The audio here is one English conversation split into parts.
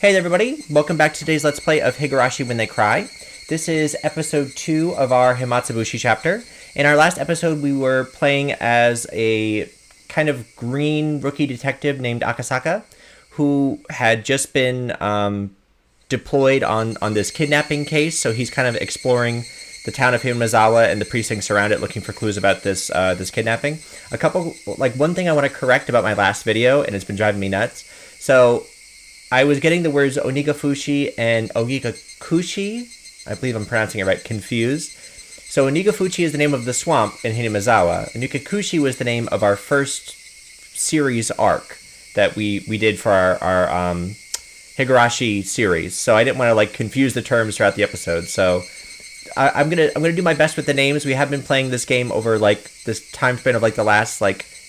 Hey there, everybody. Welcome back to today's Let's Play of Higurashi When They Cry. This is episode 2 of our Himatsubushi chapter. In our last episode, we were playing as a kind of green rookie detective named Akasaka, who had just been deployed on this kidnapping case, so he's kind of exploring the town of Hinamizawa and the precincts around it, looking for clues about this kidnapping. One thing I want to correct about my last video, and it's been driving me nuts. So I was getting the words Onigafushi and Ogigakushi, I believe I'm pronouncing it right, confused. So Onigafushi is the name of the swamp in Hinamizawa. Onigakushi was the name of our first series arc that we did for our Higurashi series. So I didn't want to confuse the terms throughout the episode. So I'm gonna do my best with the names. We have been playing this game over this time span of the last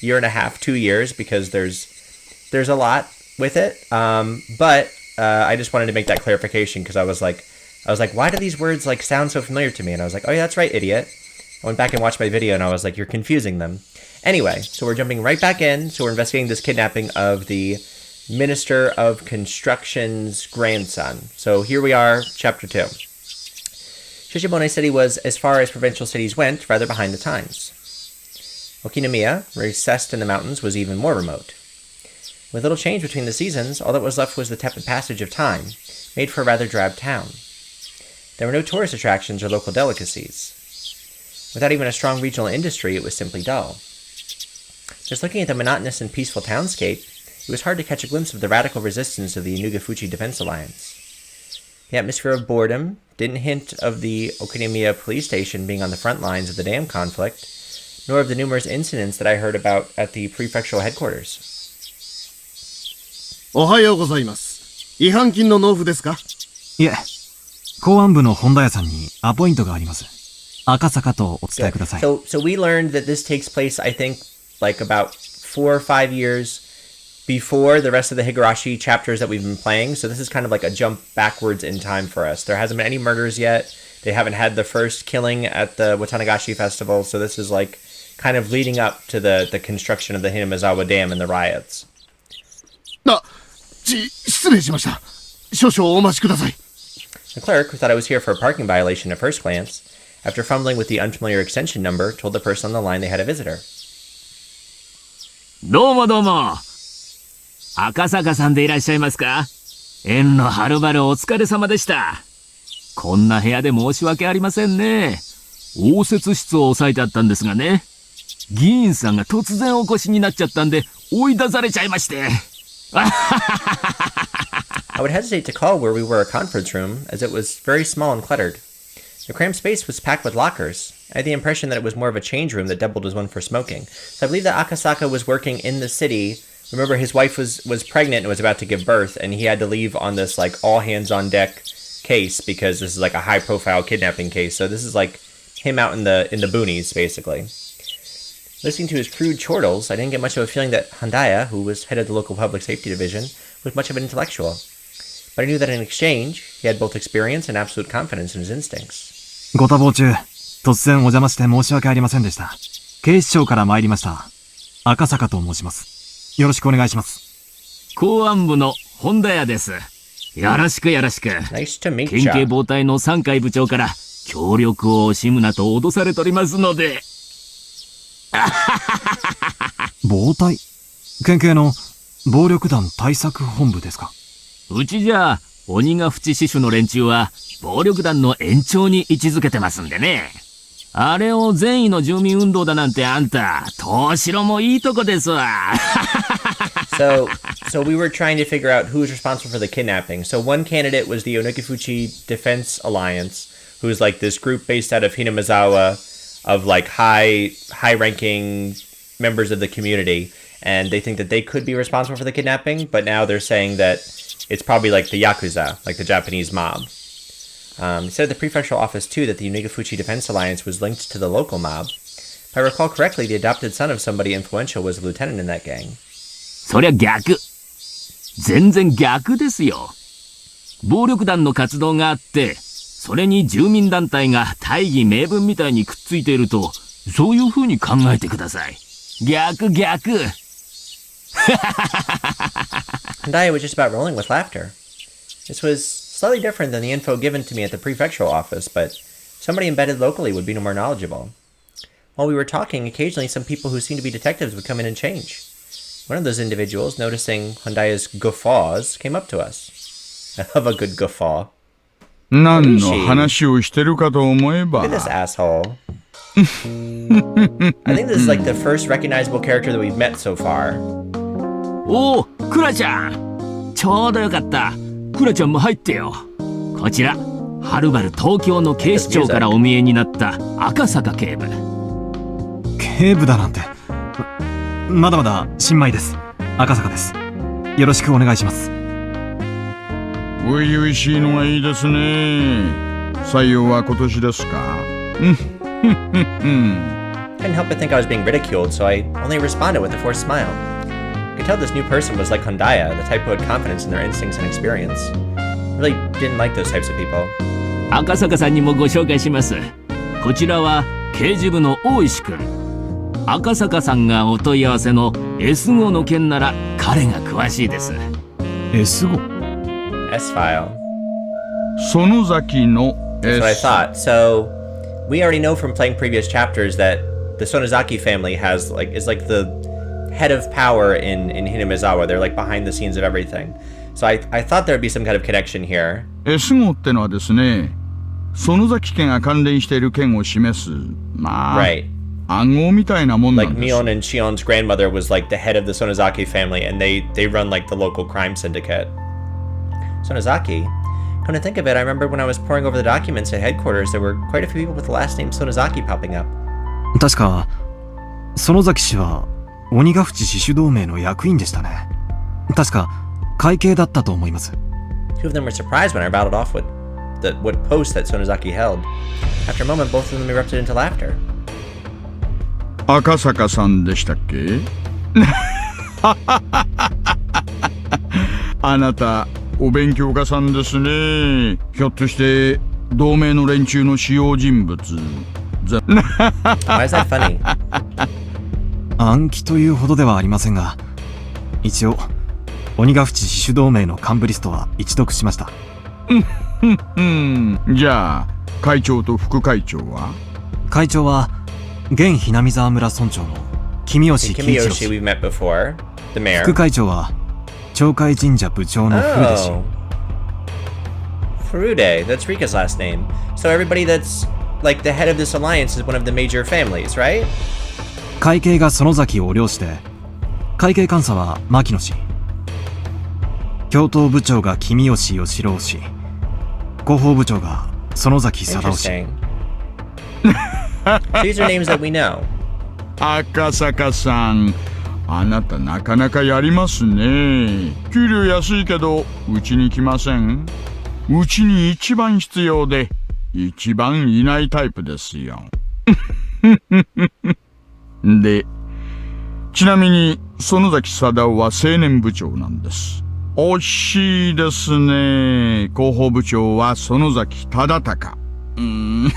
year and a half, 2 years, because there's a lot with it, but I just wanted to make that clarification because I was like, why do these words sound so familiar to me? And I was like, oh yeah, that's right, idiot. I went back and watched my video and I was like, you're confusing them. Anyway, so we're jumping right back in. So we're investigating this kidnapping of the Minister of Construction's grandson. So here we are, chapter 2. Shishibone City was, as far as provincial cities went, rather behind the times. Okinomiya, recessed in the mountains, was even more remote. With little change between the seasons, all that was left was the tepid passage of time, made for a rather drab town. There were no tourist attractions or local delicacies. Without even a strong regional industry, it was simply dull. Just looking at the monotonous and peaceful townscape, it was hard to catch a glimpse of the radical resistance of the Inugafuchi Defense Alliance. The atmosphere of boredom didn't hint of the Okinomiya police station being on the front lines of the dam conflict, nor of the numerous incidents that I heard about at the prefectural headquarters. おはようございます。違反金の納付ですか？いえ、公安部の本田屋さんにアポイントがあります。赤坂とお伝えください。So we learned that this takes place, I think, about 4 or 5 years before the rest of the Higurashi chapters that we've been playing. So this is kind of like a jump backwards in time for us. There hasn't been any murders yet. They haven't had the first killing at the Watanagashi Festival. So this is kind of leading up to the construction of the Hinamizawa Dam and the riots. 失礼しました。少々お待ちください。 The clerk, who thought I was here for a parking violation at first glance, after fumbling with the unfamiliar extension number, told the person on the line they had a visitor. どうもどうも。赤坂さんでいらっしゃいますか？縁のはるばるお疲れ様でした。こんな部屋で申し訳ありませんね。応接室を押さえてあったんですがね。議員さんが突然お越しになっちゃったんで追い出されちゃいまして。I would hesitate to call where we were a conference room, as it was very small and cluttered. The cramped space was packed with lockers. I had the impression that it was more of a change room that doubled as one for smoking. So I believe that Akasaka was working in the city. Remember, his wife was pregnant and was about to give birth, and he had to leave on this all hands on deck case because this is a high profile kidnapping case. So this is him out in the boonies, basically. Listening to his crude chortles, I didn't get much of a feeling that Handaya, who was head of the local public safety division, was much of an intellectual. But I knew that in exchange, he had both experience and absolute confidence in his instincts. ご多忙中、突然お邪魔して申し訳ありませんでした。警視庁から参りました。赤坂と申します。よろしくお願いします。公安部の本田屋です。よろしくよろしく。Nice to meet you. 県警防隊の3階部長から協力を惜しむなと脅されておりますので。暴対？県警の暴力団対策本部ですか？うちじゃ鬼ヶ淵支所の連中は暴力団の延長に位置づけてますんでね。あれを善意の住民運動だなんてあんた、東城もいいとこですわ。So we were trying to figure out who was responsible for the kidnapping. So one candidate was the Onigafuchi Defense Alliance, who's this group based out of Hinamizawa of high-ranking members of the community, and they think that they could be responsible for the kidnapping, but now they're saying that it's probably the Yakuza, the Japanese mob. They said at the prefectural office, too, that the Onigafuchi Defense Alliance was linked to the local mob. If I recall correctly, the adopted son of somebody influential was a lieutenant in that gang. そりゃ逆。全然逆ですよ。暴力団の活動があって、それに住民団体が大義名分みたいにくっついていると、そういう風に考えてください。逆。Handaya was just about rolling with laughter. This was slightly different than the info given to me at the prefectural office, but somebody embedded locally would be no more knowledgeable. While we were talking, occasionally some people who seemed to be detectives would come in and change. One of those individuals, noticing Hondaya's guffaws, came up to us. I love a good guffaw. 何の話をしてるかと思えば Look at this asshole. I think this is like the first recognizable character that we've met so far. おお、クラちゃん。ちょうどよかった。クラちゃんも入ってよ。こちら、はるばる東京の警視庁からお見えになった赤坂警部。警部だなんて。まだまだ新米です。赤坂です。よろしくお願いします。初々しいのがいいですね。採用は今年ですか？ Couldn't help but think I was being ridiculed, so I only responded with a forced smile. I could tell this new person was like Hondaya, the type who had confidence in their instincts and experience. I really didn't like those types of people. 赤坂さんにもご紹介します。こちらは刑事部の大石くん。赤坂さんがお問い合わせの S 号の件なら彼が詳しいです。S 号 S file. 園崎の That's what I thought. So, we already know from playing previous chapters that the Sonozaki family is like the head of power in Hinamizawa. They're like behind the scenes of everything. So I thought there would be some kind of connection here. S 号ってのはですね、園崎家が関連している件を示す、まあ、 Right. 暗号みたいなもんなん Like です。 Mion and Shion's grandmother was like the head of the Sonozaki family, and they run like the local crime syndicate. Sonozaki? Come to think of it, I remember when I was poring over the documents at headquarters, there were quite a few people with the last name Sonozaki popping up. 確か、園崎氏は鬼ヶ淵死守同盟の役員でしたね。確か、会計だったと思います。Two of them were surprised when I rattled off what post that Sonozaki held. After a moment, both of them erupted into laughter. 赤坂さんでしたっけ？あなた、お勉強家さんですね。ひょっとして同盟の連中の主要人物。Why is that funny? 暗記というほどではありませんが、一応鬼ヶ淵死守同盟の幹部リストは一読しました。じゃあ会長と副会長は？会長は現hinamizawa村村長の君吉喜一郎 Kimiyoshi 氏。 we've met before. The mayor. 副会長は町会神社部長の古出氏。Oh. Furude, that's Rika's last name. So everybody that's like the head of this alliance is one of the major families, right? 会計が園崎を領して、会計監査は牧野氏。教頭部長が君吉義郎氏。広報部長が園崎貞夫氏。 Interesting. These are names that we know. 赤坂さん、あなたなかなかやりますね。給料安いけどうちに来ません？うちに一番必要で一番いないタイプですよ。で、ちなみに園崎貞夫は青年部長なんです。惜しいですね。広報部長は園崎忠孝。And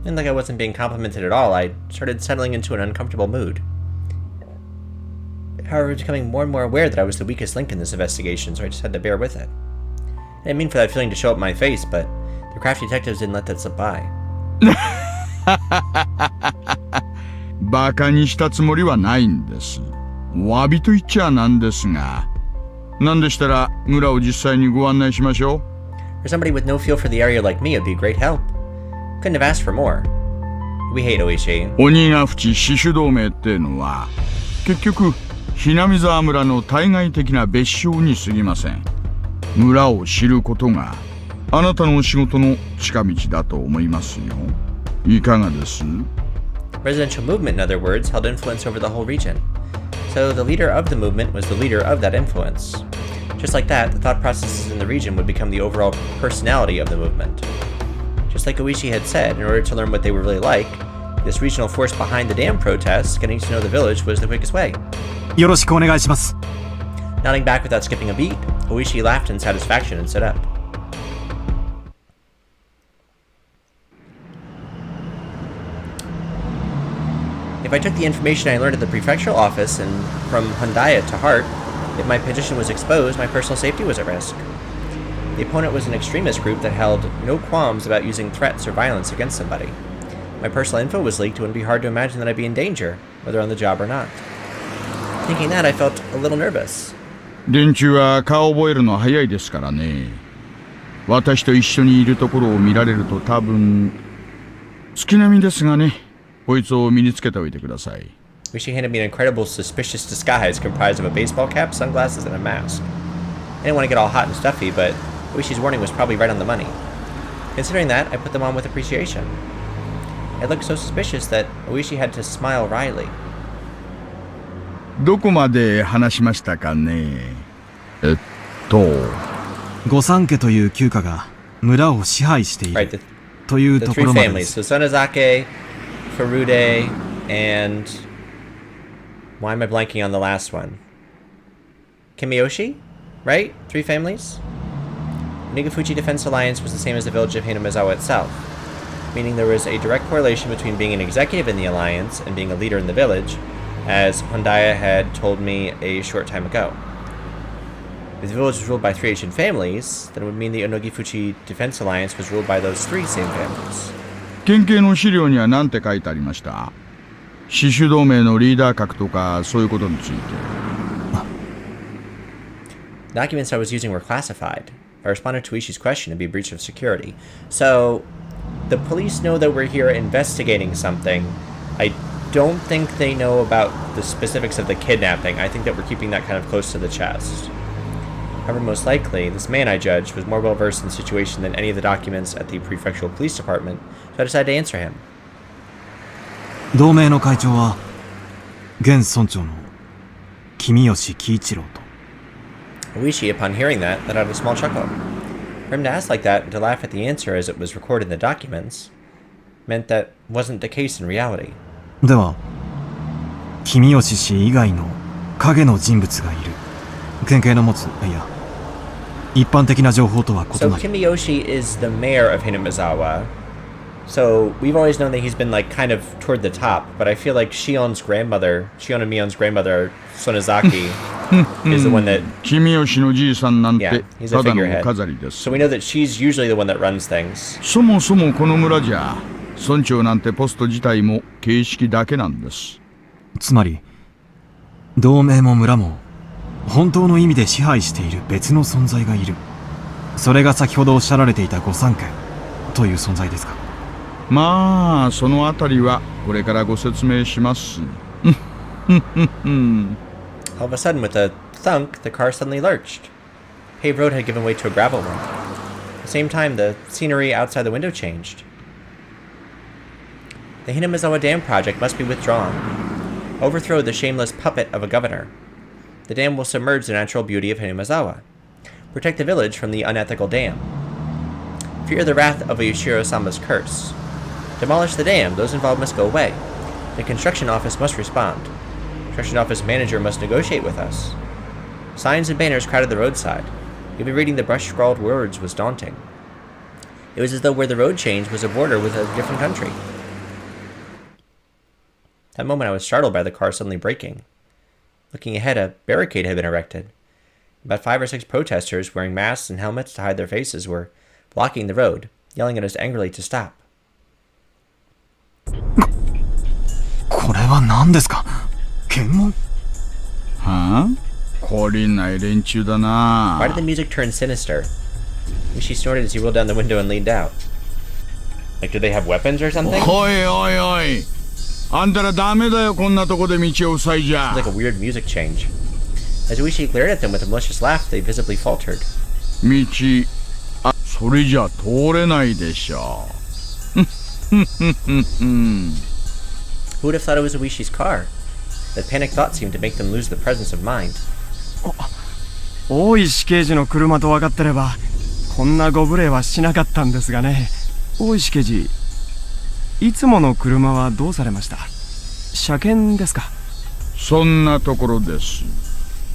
like I wasn't being complimented at all, I started settling into an uncomfortable mood. However, I was becoming more and more aware that I was the weakest link in this investigation, so I just had to bear with it. I didn't mean for that feeling to show up my face, but the crafty detectives didn't let that slip by. バカにしたつもりはないんです。お詫びと言っちゃなんですが、なんでしたら村を実際にご案内しましょう。For somebody with no feel for the area like me, it'd be a great help. Couldn't have asked for more. We hate Ooishi. 鬼ヶ淵死守同盟ってのは、結局、hinamizawa村の対外的な別称に過ぎません。村を知ることが、あなたの仕事の近道だと思いますよ。いかがです？ Residential movement, in other words, held influence over the whole region. So the leader of the movement was the leader of that influence. Just like that, the thought processes in the region would become the overall personality of the movement. Just like Ooishi had said, in order to learn what they were really like, this regional force behind the dam protests, getting to know the village was the quickest way. よろしくお願いします。 Nodding back without skipping a beat, Ooishi laughed in satisfaction and stood up. If I took the information I learned at the prefectural office and from Hondaya to heart, If my position was exposed, my personal safety was at risk. The opponent was an extremist group that held no qualms about using threats or violence against somebody. My personal info was leaked, it wouldn't be hard to imagine that I'd be in danger, whether on the job or not. Thinking that, I felt a little nervous. 連中は顔を覚えるの早いですからね。私と一緒にいるところを見られると多分月並みですがね。こいつを身につけておいてください。Ooishi handed me an incredible suspicious disguise comprised of a baseball cap, sunglasses, and a mask. I didn't want to get all hot and stuffy, but Ooishi's warning was probably right on the money. Considering that, I put them on with appreciation. It looked so suspicious that Ooishi had to smile wryly. どこまで話しましたかね。御三家という旧家が村を支配しているというところまでです。The three families, so Sonozake, Furude, and why am I blanking on the last one? Kimiyoshi, right? Three families? The Nigafuchi Defense Alliance was the same as the village of Hinamizawa itself, meaning there was a direct correlation between being an executive in the alliance and being a leader in the village, as Hondaya had told me a short time ago. If the village was ruled by three ancient families, then it would mean the Onogifuchi Defense Alliance was ruled by those three same families. 県警の資料には何て書いてありました？死守同盟のリーダー格とかそういうことについて。Documents I was using were classified. I responded to Ishi's question to be a breach of security. So, the police know that we're here investigating something. I don't think they know about the specifics of the kidnapping. I think that we're keeping that kind of close to the chest. However, most likely, this man I judged was more well-versed in the situation than any of the documents at the prefectural police department, so I decided to answer him. 同盟の会長は現村長の君吉喜一郎と。Ooishi, upon hearing that, let out a small chuckle. For him to ask like that and to laugh at the answer as it was recorded in the documents meant that wasn't the case in reality. では、君吉氏以外の影の人物がいる。県警の持つ、いや、一般的な情報とは異 So なる。Kimiyoshi is the mayor of Hinamizawa. So we've always known that he's been like kind of toward the top, but I feel like Shion and Mion's grandmother, Sonozaki, is the one that 君吉のじいさんなん Yeah, て he's a ただの figurehead. 飾りです。 So we know that she's usually the one that runs things. そもそもこの村じゃ村長なんてポスト自体も形式だけなんです。つまり、同盟も村も本当の意味で支配している別の存在がいる。それが先ほどおっしゃられていた御三家という存在ですか。まあそのあたりはこれからご説明します。All of a sudden, with a thunk, the car suddenly lurched. Paved road had given way to a gravel one. At the same time, the scenery outside the window changed. The Hinamizawa Dam project must be withdrawn. Overthrow the shameless puppet of a governor. The dam will submerge the natural beauty of Hinamizawa. Protect the village from the unethical dam. Fear the wrath of Yoshiro-sama's curse. Demolish the dam, those involved must go away. The construction office must respond. Construction office manager must negotiate with us. Signs and banners crowded the roadside. Even reading the brush-scrawled words was daunting. It was as though where the road changed was a border with a different country. That moment I was startled by the car suddenly braking. Looking ahead, a barricade had been erected. About 5 or 6 protesters wearing masks and helmets to hide their faces were blocking the road, yelling at us angrily to stop. これは何ですか？検問？はあ？懲りない連中だな。 Why did the music turn sinister? She snorted as he rolled down the window and leaned out. Like, do they have weapons or something? おいおいおい。あんたらダメだよこんなとこで道を塞いじゃ。 It was like a weird music change. As Ooishi glared at them with a malicious laugh, they visibly faltered. 道、それじゃ通れないでしょ。Who would have thought it was Ooishi's car? The panicked thought seemed to make them lose the presence of mind. 大石刑事の車と分かってればこんなご無礼はしなかったんですがね。大石刑事、いつもの車はどうされました？車検ですか？そんなところです。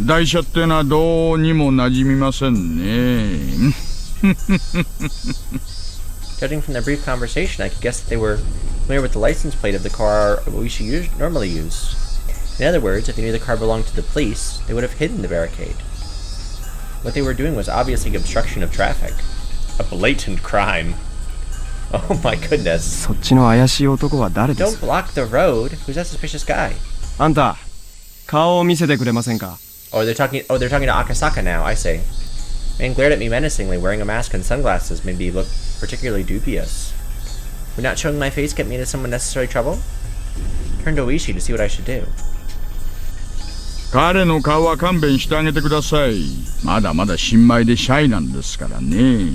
台車ってのはどうにも馴染みませんね。Judging from their brief conversation, I could guess that they were familiar with the license plate of the car Ooishi normally used. In other words, if they knew the car belonged to the police, they would have hidden the barricade. What they were doing was obviously obstruction of traffic. A blatant crime. Oh my goodness. そっちの怪しい男は誰です Don't block the road. Who's that suspicious guy? あんた、顔を見せてくれませんか Oh, they're talking to Akasaka now, I see. Man glared at me menacingly, wearing a mask and sunglasses made me look particularly dubious. Would not showing my face get me into some unnecessary trouble? Turn to Ooishi to see what I should do. 彼の顔は勘弁してあげてください。まだまだ新米でシャイなんですからね。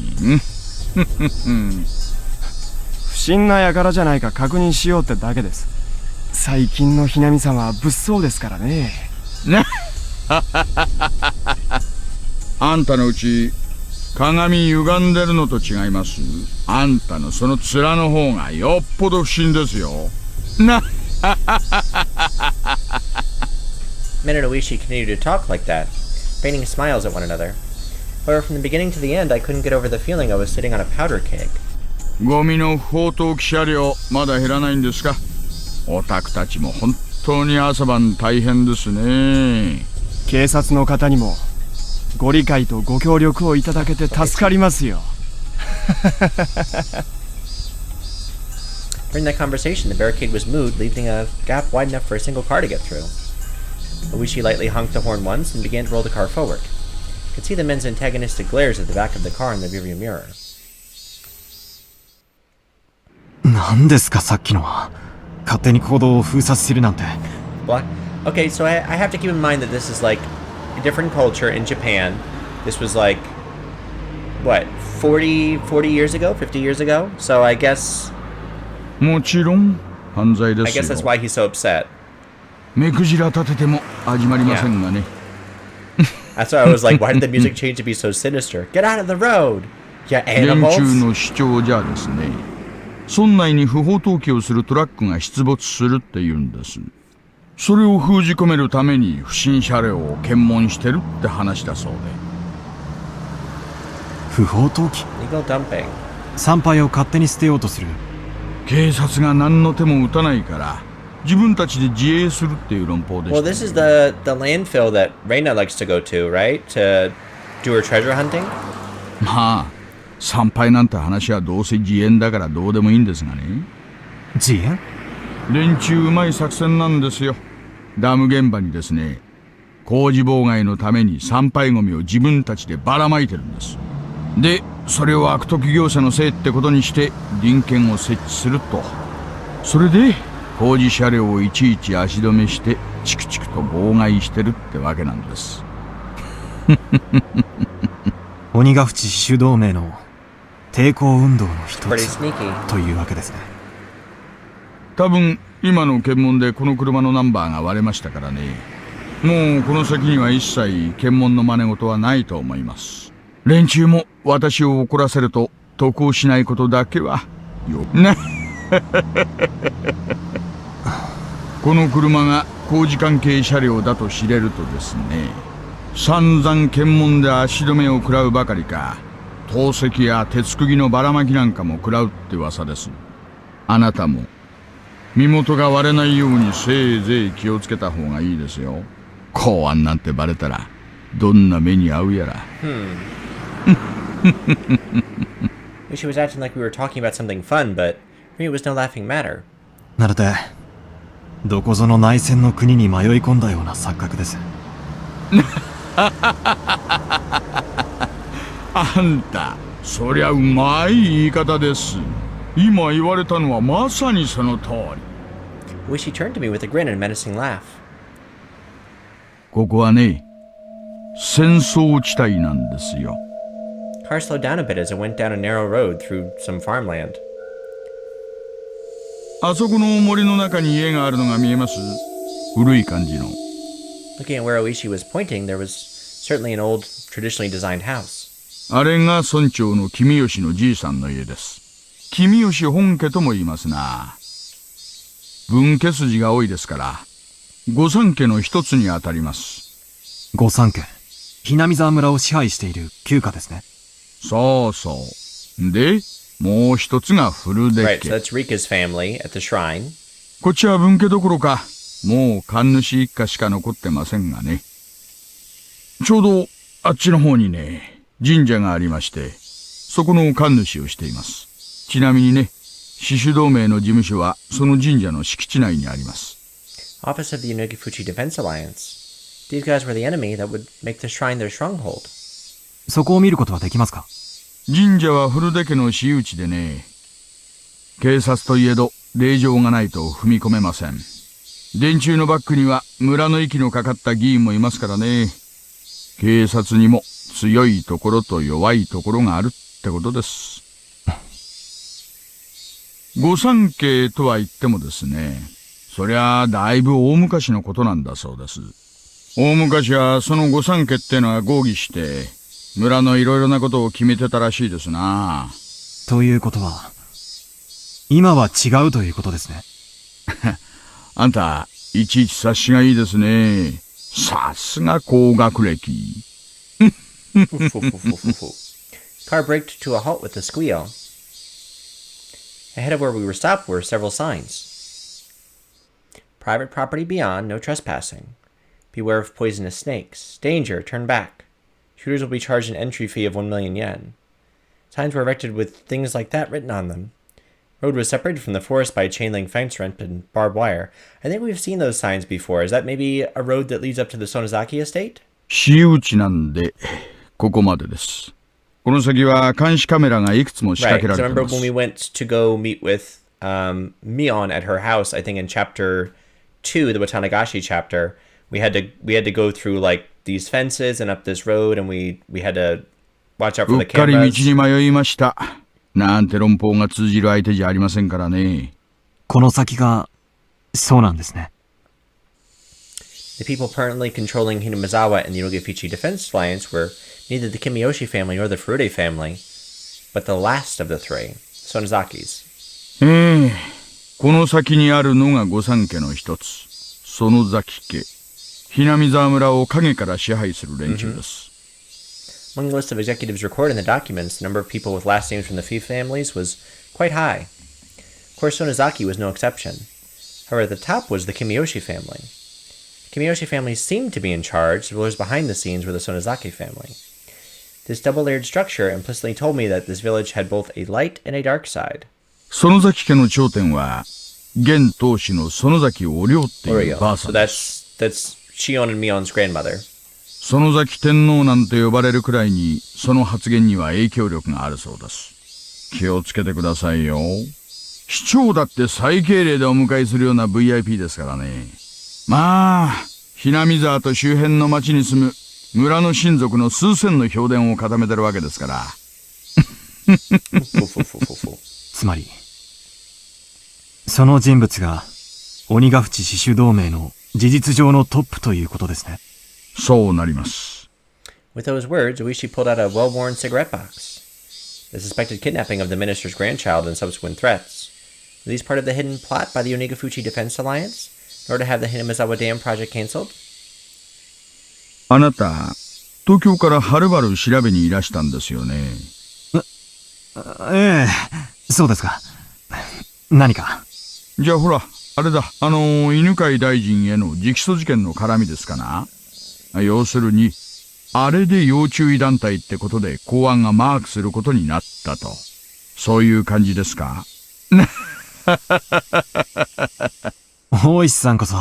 不審な輩じゃないか確認しようってだけです。最近のひなみさんは物騒ですからね。あんたのうち鏡歪んでるのと違います。あんたのその面の方がよっぽど不審ですよ。Men and Ooishi continued to talk like that, feigning smiles at one another. However, from the beginning to the end, I couldn't get over the feeling I was sitting on a powder keg. ゴミの不法投棄車両まだ減らないんですか。オタクたちも本当に朝晩大変ですね。警察の方にもご理解とご協力をいただけて助かりますよ。During that conversation, the barricade was moved, leaving a gap wide enough for a single car to get through. Ooishi lightly honked the horn once and began to roll the car forward. I could see the men's antagonistic glares at the back of the car in the rearview mirror. 何ですかさっきのは。勝手に行動を封殺するなんて。What? Okay, so I have to keep in mind that this is like a different culture in Japan. This was like, what, 40 years ago? 50 years ago? So I guess... もちろん犯罪です I よ。 guess that's why he's so upset. 目くじら立てても始まりませんがね。That's why I was like, why did the music change to be so sinister? Get out of the road! Yeah, 連 animals! 中の主張じゃですね、村内に不法投棄をするトラックが出没するって言うんです。それを封じ込めるために不審車両を検問してるって話だそうで。不法投棄 Legal dumping. 参拝を勝手に捨てようとする。警察が何の手も打たないから自分たちで自衛するっていう論法でした。 Well, this is the landfill that Reina likes to go to, right? To do her treasure hunting? まあ参拝なんて話はどうせ自演だからどうでもいいんですがね。自演？連中うまい作戦なんですよ。ダム現場にですね、工事妨害のために参拝ゴミを自分たちでばらまいてるんです。で、それを悪徳業者のせいってことにして臨検を設置すると。それで工事車両をいちいち足止めしてチクチクと妨害してるってわけなんです。鬼ヶ淵死守同盟の抵抗運動の一 Pretty つ sneaky. というわけですね。多分今の検問でこの車のナンバーが割れましたからね。もうこの先には一切検問の真似事はないと思います。連中も私を怒らせると得をしないことだけはよね。この車が工事関係車両だと知れるとですね、散々検問で足止めを食らうばかりか、投石や鉄釘のばらまきなんかも食らうって噂です。あなたも身元が割れないようにせいぜい気をつけた方がいいですよ。公安なんてバレたらどんな目に遭うやら。Wish he was acting like we were talking about something fun, but for me it was no laughing matter. なるで、どこぞの内戦の国に迷い込んだような錯覚です。あんた、そりゃうまい言い方です。今言われたのはまさにその通り。Wish he turned to me with a grin and menacing laugh. ここはね、戦争地帯なんですよ。Car slowed down a bit as it went down a narrow road through some farmland. あそこの森の中に家があるのが見えます。古い感じの。Looking at where Ooishi was pointing, there was certainly an old, traditionally designed house. あれが村長の君吉のじいさんの家です。君吉本家とも言いますな。分家筋が多いですから、御三家の一つにあたります。御三家、Hinamizawa村を支配している旧家ですね。そうそう。で、もう一つが古出 Right, 家。 so that's Rika's family at the shrine. こっちは分家どころか、もう神主一家しか残ってませんがね。ちょうどあっちの方にね、神社がありまして、そこの神主をしています。ちなみにね、死守同盟の事務所はその神社の敷地内にあります。Office of the Unigifuchi Defense Alliance. These guys were the enemy that would make the shrine their stronghold. そこを見ることはできますか？神社は古出家の私有地でね、警察といえど令状がないと踏み込めません。電柱のバックには村の息のかかった議員もいますからね。警察にも強いところと弱いところがあるってことです。御三家とは言ってもですね、そりゃあだいぶ大昔のことなんだそうです。大昔はその御三家ってのは合議して村のいろいろなことを決めてたらしいですな。ということは、今は違うということですね。あんた、いちいち察しがいいですね。さすが高学歴。Car braked to a halt with a squeal. Ahead of where we were stopped were several signs. Private property beyond, no trespassing. Beware of poisonous snakes. Danger, turn back. Shooters will be charged an entry fee of 1 million yen. Signs were erected with things like that written on them. Road was separated from the forest by a chain link fence and barbed wire. I think we've seen those signs before. Is that maybe a road that leads up to the Sonozaki estate? 私有地なんで、ここまでです。この先は監視カメラがいくつも仕掛 Right. けら So れて remember ます。 when we went to go meet with Mion at her house, I think in chapter 2, the Watanagashi chapter, we had to go through like these fences and up this road, and we had to watch out for う the っかり道 cameras. に迷いました。なんて論法が通じる相手じゃありませんからね。この先が、そうなんですね。The people permanently controlling Hinamizawa and the Yogifichi Defense Alliance were neither the Kimiyoshi family nor the Furude family, but the last of the three, Sonozakis. この先にあるのが御三家の一つ、園崎家。Hinamizawa村を影から支配する連中です。Among the list of executives recorded in the documents, the number of people with last names from the few families was quite high. Of course, Sonozaki was no exception. However, at the top was the Kimiyoshi family. The Kimiyoshi family seemed to be in charge, the rulers behind the scenes were the Sonozaki family. This double-layered structure implicitly told me that this village had both a light and a dark side. 園崎家の頂点は、現当主の園崎お涼っていうばあ Oreo. さ So んです。that's Shion and Mion's grandmother. 園崎天皇なんて呼ばれるくらいに、その発言には影響力があるそうです。気をつけてくださいよ。市長だって最敬礼でお迎えするような VIP ですからね。まあ、Hinamizawaと周辺の町に住む村の親族の数千の評伝を固めてるわけですから。つまり、その人物が、鬼ヶ淵死守同盟の事実上のトップということですね。そうなります。With those words, Ooishi pulled out a well-worn cigarette box. The suspected kidnapping of the minister's grandchild and subsequent threats. Were these part of the hidden plot by the Onigafuchi Defense Alliance, in order to have the Hinamizawa Dam project cancelled? あなた、東京からはるばる調べにいらしたんですよね。ええ、そうですか。何か。じゃあほら、あれだ、犬飼大臣への直訴事件の絡みですかな。要するに、あれで要注意団体ってことで公安がマークすることになったと。そういう感じですか。大石さんこそ、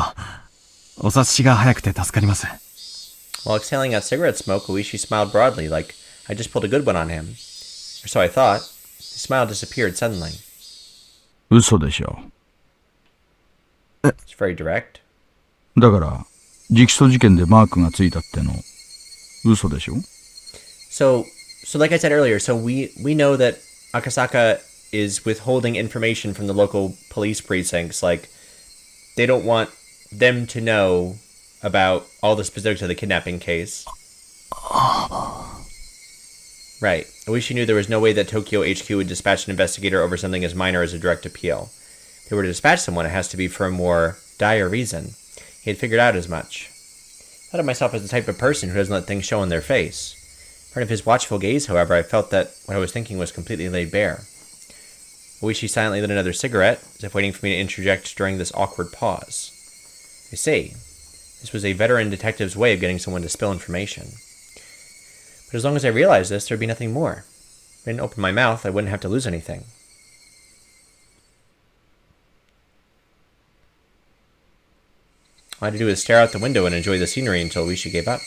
お察しが早くて助かります。While exhaling out cigarette smoke, Ooishi smiled broadly, like I just pulled a good one on him. Or so I thought. His smile disappeared suddenly. 嘘でしょ。It's very direct. だから、直訴事件でマークがついたっての、嘘でしょ。So like I said earlier, so we know that Akasaka is withholding information from the local police precincts. Like, they don't want them to know about all the specifics of the kidnapping case. Right. I wish he knew there was no way that Tokyo HQ would dispatch an investigator over something as minor as a direct appeal. If they were to dispatch someone, it has to be for a more dire reason. He had figured out as much. I thought of myself as the type of person who doesn't let things show on their face. In front of his watchful gaze, however, I felt that what I was thinking was completely laid bare. Ooishi silently lit another cigarette, as if waiting for me to interject during this awkward pause. I see. This was a veteran detective's way of getting someone to spill information. But as long as I realized this, there'd be nothing more. If I didn't open my mouth, I wouldn't have to lose anything. All I had to do was stare out the window and enjoy the scenery until Ooishi gave up.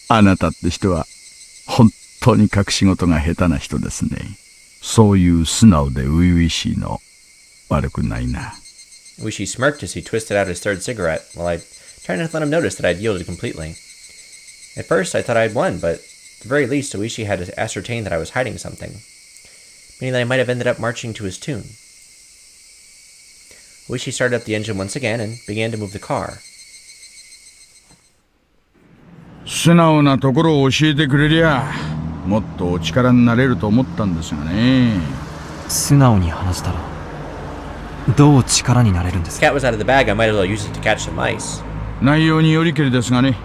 あなたって人は本当に隠し事が下手な人ですね。そういう素直で初々しいの悪くないな。Ooishi smirked as he twisted out his third cigarette, while I tried not to let him notice that I'd yielded completely. At first, I thought I'd won, but at the very least, Ooishi had to ascertain that I was hiding something, meaning that I might have ended up marching to his tune. Ooishi started up the engine once again and began to move the car. 素直なところを教えてくれりゃもっとお力になれると思ったんですがね。素直に話したらどう力になれるんです The か？ cat was out of the bag, I might as well use it to catch some mice. 内容によりけりですがね。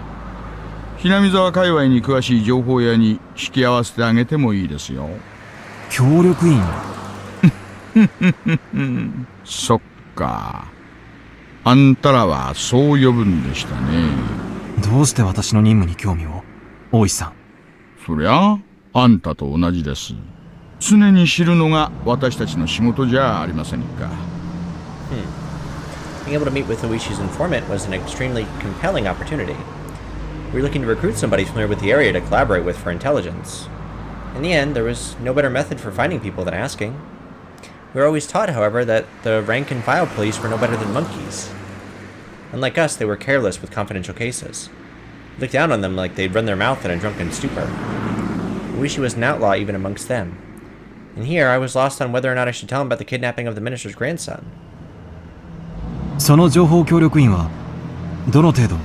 南沢界隈に詳しい情報屋に引き合わせてあげてもいいですよ。協力員？そっか。あんたらはそう呼ぶんでしたね。どうして私の任務に興味を？大石さん。そりゃあんたと同じです。常に知るのが私たちの仕事じゃありませんか。Being able to meet with Ooishi's informant was an extremely compelling opportunity. We were looking to recruit somebody familiar with the area to collaborate with for intelligence. In the end, there was no better method for finding people than asking. We were always taught, however, that the rank-and-file police were no better than monkeys. Unlike us, they were careless with confidential cases. We looked down on them like they'd run their mouth in a drunken stupor. Ooishi was an outlaw even amongst them. And here, I was lost on whether or not I should tell him about the kidnapping of the minister's grandson. その情報協力員はどの程度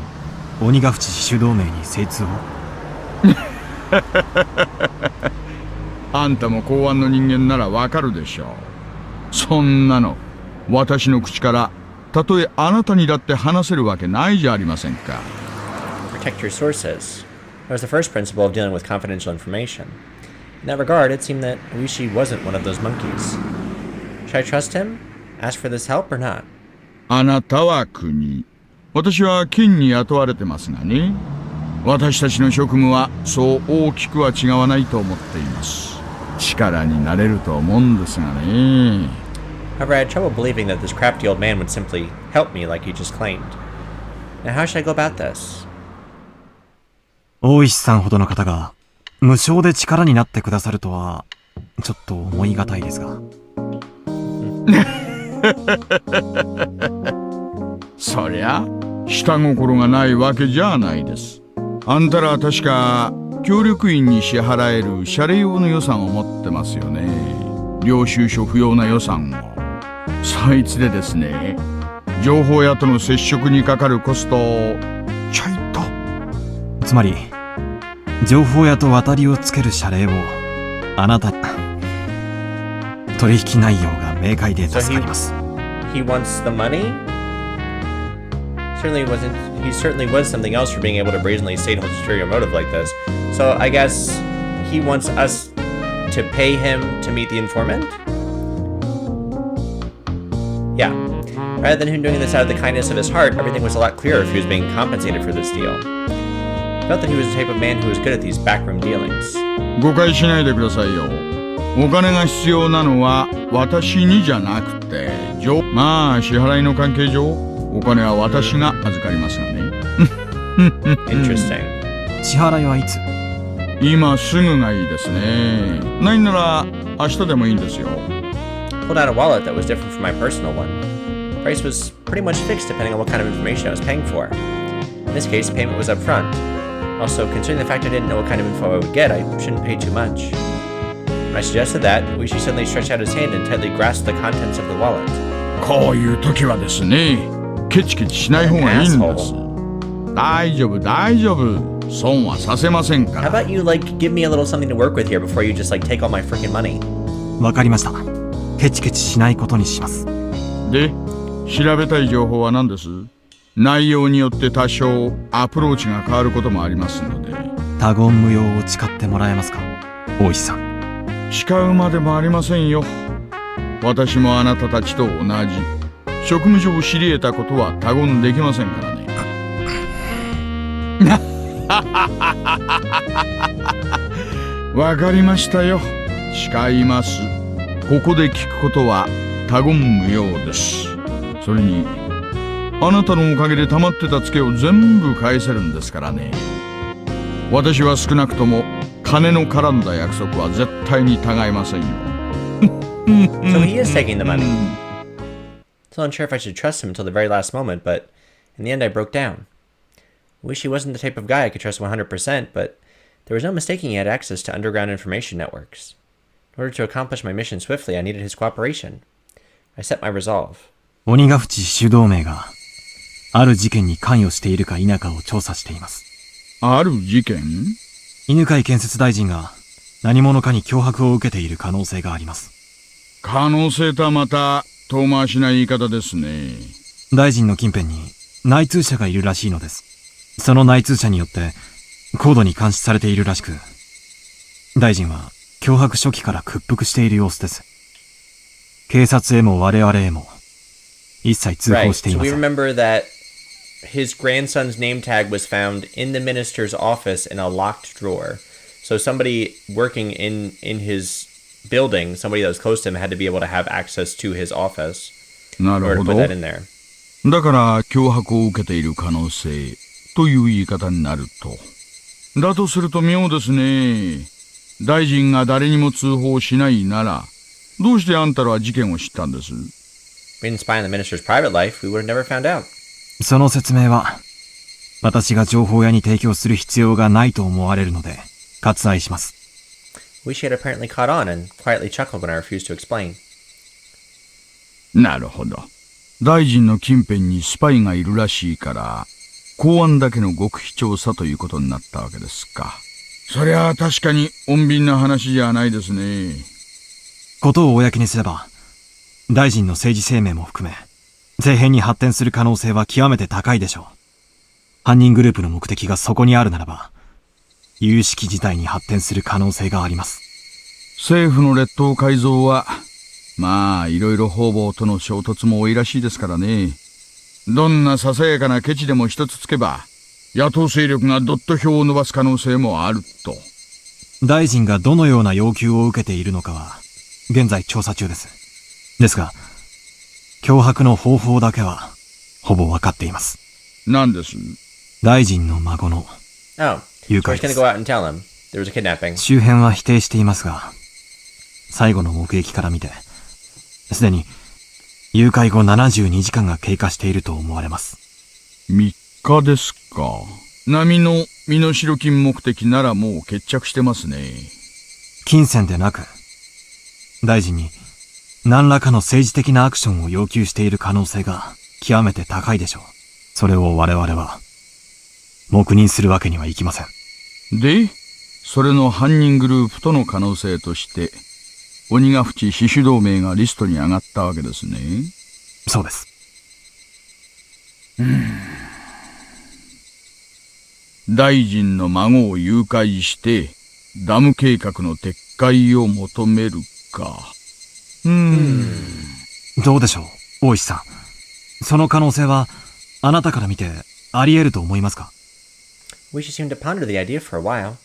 鬼ヶ淵自主同盟に精通を？あんたも公安の人間ならわかるでしょう。そんなの私の口からたとえあなたにだって話せるわけないじゃありませんか。Protect your sources. That was the first principle of dealing with confidential information. In that regard, it seemed that Ooishi wasn't one of those monkeys. Should I trust him? Ask for this help or not? あなたは国、私は金に雇われてますがね。私たちの職務はそう大きくは違わないと思っています。力になれると思うんですがね。However, I had trouble believing that this crafty old man would simply help me like he just claimed. Now, how should I go about this? 大石さんほどの方が無償で力になってくださるとはちょっと思いがたいですが。そりゃ下心がないわけじゃないです。あんたらは確か協力員に支払える謝礼用の予算を持ってますよね。領収書不要な予算を。そいつでですね、情報屋との接触にかかるコストをちょいと。つまり情報屋と渡りをつける謝礼をあなた取引内容が明快で助かります。He wants the money? He certainly was something else for being able to brazenly state an ulterior motive like this. So I guess he wants us to pay him to meet the informant? Yeah. Rather than him doing this out of the kindness of his heart, everything was a lot clearer if he was being compensated for this deal. I felt that he was the type of man who was good at these backroom dealings. 誤解しないでくださいよ。お金が必要なのは私にじゃなくて、まあ支払いの関係上、お金は私が預かりますがね。Interesting. 支払いはいつ？今すぐがいいですね。ないなら明日でもいいんですよ。Pulled out a wallet that was different from my personal one. Price was pretty much fixed depending on what kind of information I was paying for. In this case, payment was up front. Also, considering the fact I didn't know what kind of info I would get, I shouldn't pay too much. When I suggested that, Ooishi suddenly stretched out his hand and tightly grasped the contents of the wallet. こういう時はですね、ケチケチしない方がいいんです。大丈夫、大丈夫。損はさせませんか How ら。 about you, give me a little something to work with here before you just, take all my freaking money? わかりました。ケチケチしないことにします。で、調べたい情報は何です？内容によって多少アプローチが変わることもありますので。他言無用を誓ってもらえますか、大石さん。誓うまでもありませんよ。私もあなたたちと同じ。職務上知り得たことは他言できませんからね。わかりましたよ。誓います。ここで聞くことは他言無用です。それにあなたのおかげで溜まってたツケを全部返せるんですからね。私は少なくとも金の絡んだ約束は絶対に違いませんよ。So he is taking the money. Still unsure if I should trust him until the very last moment, but in the end I broke down. Wish he wasn't the type of guy I could trust 100%, but there was no mistaking he had access to underground information networks. In order to accomplish my mission swiftly, I needed his cooperation. I set my resolve. 鬼ヶ淵主導名がある事件に関与しているか否かを調査しています。ある事件？犬飼建設大臣が何者かに脅迫を受けている可能性があります。可能性とはまた遠回しな言い方ですね。大臣の近辺に内通者がいるらしいのです。その内通者によって高度に監視されているらしく、大臣は脅迫初期から屈服している様子です。警察へも我々へも一切通報していません。 So we remember that his grandson's name tag was found in the minister's office in a locked drawer. So somebody working in his building, somebody that was close to him, had to be able to have access to his office in な order る to ほ put ど。 that in there. だから脅迫を受けている可能性という言い方になると。だとすると妙ですね。大臣が誰にも通報しないなら、どうしてあんたらは事件を知ったんです？ We didn't spy on the minister's private life. We would have never found out. その説明は私が情報屋に提供する必要がないと思われるので割愛します。 Wish he had apparently caught on and quietly chuckled when I refused to explain. なるほど。大臣の近辺にスパイがいるらしいから、公安だけの極秘調査ということになったわけですか。そりゃあ確かに穏便な話じゃないですね。ことを公にすれば、大臣の政治生命も含め、政変に発展する可能性は極めて高いでしょう。犯人グループの目的がそこにあるならば、有識事態に発展する可能性があります。政府の列島改造は、まあいろいろ方々との衝突も多いらしいですからね。どんなささやかなケチでも一つつけば、野党勢力がどっと票を伸ばす可能性もあると。大臣がどのような要求を受けているのかは、現在調査中です。ですが、脅迫の方法だけは、ほぼわかっています。何です？大臣の孫の Oh, 誘 so 拐 he's で gonna す。 go out and tell him there was a kidnapping. 周辺は否定していますが、最後の目撃から見て、すでに誘拐後72時間が経過していると思われます。3日ですか。並の身代金目的ならもう決着してますね。金銭でなく、大臣に何らかの政治的なアクションを要求している可能性が極めて高いでしょう。それを我々は黙認するわけにはいきません。で、それの犯人グループとの可能性として、鬼ヶ淵死守同盟がリストに上がったわけですね。そうです。大臣の孫を誘拐して、ダム計画の撤回を求めるか。どうでしょう、大石さん。その可能性は、あなたから見てあり得ると思いますか？ Wish seemed to ponder the idea for a while.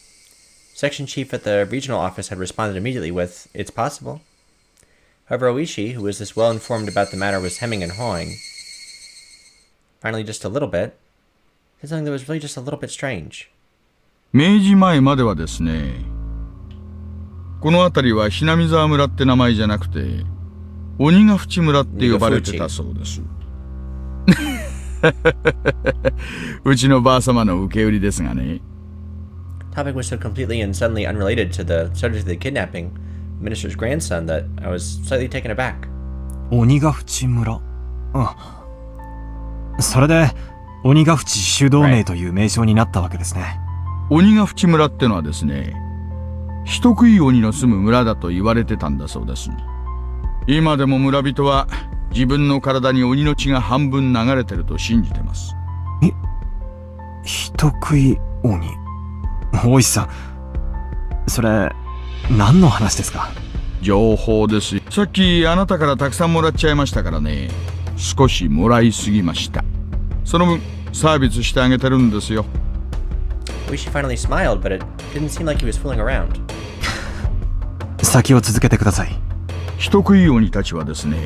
Section Chief at the regional office had responded immediately with, "It's possible." However, Ooishi, who was this well informed about the matter, was hemming and hawing. Finally, just a little bit. Said something that was really just a little bit strange. 明治前まではですね、この辺りはひなみざわ村って名前じゃなくて、鬼ヶ淵村って呼ばれてたそうです。うちのばあ様の受け売りですがね。Topic was so completely and suddenly unrelated to the subject of the kidnapping, the minister's grandson, that I was slightly taken aback. 鬼ヶ淵村。それで、鬼ヶ淵主導名という名称になったわけですね。鬼ヶ淵村ってのはですね、人食い鬼の住む村だと言われてたんだそうです。今でも村人は自分の体に鬼の血が半分流れてると信じてます。人食い鬼。大石さん、それ何の話ですか？情報です。さっきあなたからたくさんもらっちゃいましたからね。少しもらいすぎました。その分サービスしてあげてるんですよ。Ooishi finally smiled, but it didn't seem like he was fooling around. 先を続けてください。人食い鬼たちはですね、